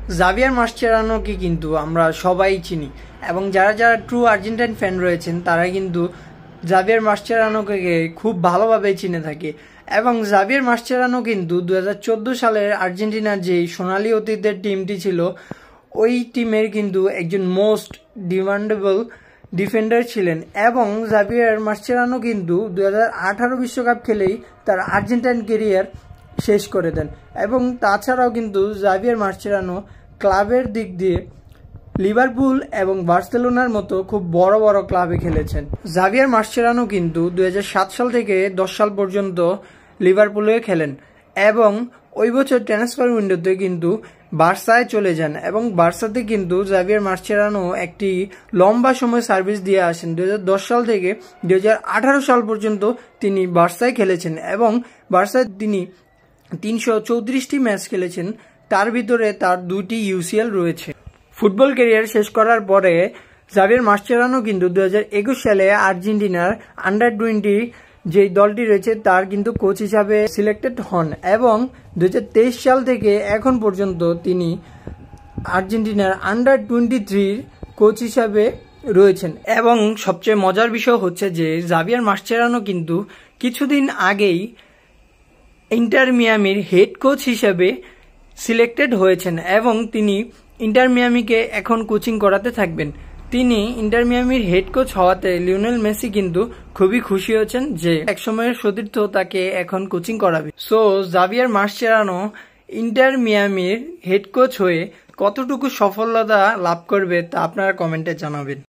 Javier মাসচেরানোকে কিন্তু আমরা সবাই চিনি এবং যারা যারা ট্রু আর্জেন্টাইন ফ্যান রয়েছেন তারা কিন্তু জাভিয়ার মাসচেরানোকে খুব ভালোভাবে চিনে থাকে। এবং জাভিয়ার মাসচেরানো কিন্তু 2014 সালের আর্জেন্টিনার যে সোনালী অতীতের টিমটি ছিল ওই টিমের কিন্তু একজন মোস্ট ডিমান্ডেবল ডিফেন্ডার ছিলেন। এবং জাভিয়ার মাসচেরানো কিন্তু 2018 বিশ্বকাপ খেলেই তার আর্জেন্টাইন কেরিয়ার শেষ করে দেন। এবং তাছাড়াও কিন্তু জাভিয়ার মাসচেরানো ক্লাবের দিক দিয়ে লিভারপুল এবং বার্সেলোনার মতো খুব বড় বড় ক্লাবে খেলেছেন। জাভিয়ার মাসচেরানো কিন্তু 2007 সাল থেকে 10 সাল পর্যন্ত লিভারপুলে খেলেন এবং ওই বছর ট্রান্সফার উইন্ডোতে কিন্তু বার্সায় চলে যান এবং বার্সাতে কিন্তু জাভিয়ার মাসচেরানো একটি লম্বা সময় সার্ভিস দিয়ে আসেন। 2010 সাল থেকে 2018 সাল পর্যন্ত তিনি বার্সায় খেলেছেন এবং বার্সায় তিনি 334টি ম্যাচ খেলেছেন, তার ভিতরে তার 2টি ইউসিএল রয়েছে। ফুটবল ক্যারিয়ার শেষ করার পরে জাভিয়ার মাসচেরানো কিন্তু 2021 সালে আর্জেন্টিনার আন্ডার-20 যে দলটি রয়েছে তার কিন্তু কোচ হিসাবে সিলেক্টেড হন এবং 2023 সাল থেকে এখন পর্যন্ত তিনি আর্জেন্টিনার আন্ডার-23 কোচ হিসাবে রয়েছেন। এবং সবচেয়ে মজার বিষয় হচ্ছে যে জাভিয়ার মাসচেরানো কিন্তু কিছুদিন আগেই ইন্টার মিয়ামির হেড কোচ হিসেবে সিলেক্টেড হয়েছেন এবং তিনি ইন্টার মিয়ামিকে এখন কোচিং করাতে থাকবেন। তিনি ইন্টার মিয়ামির হেড কোচ হওয়াতে লিওনেল মেসি কিন্তু খুবই খুশি হয়েছেন যে একসময়ের সতীর্থ তাকে এখন কোচিং করাবে। সো জাভিয়ার মাসচেরানো ইন্টার মিয়ামির হেড কোচ হয়ে কতটুকু সফলতা লাভ করবে তা আপনারা কমেন্টে জানাবেন।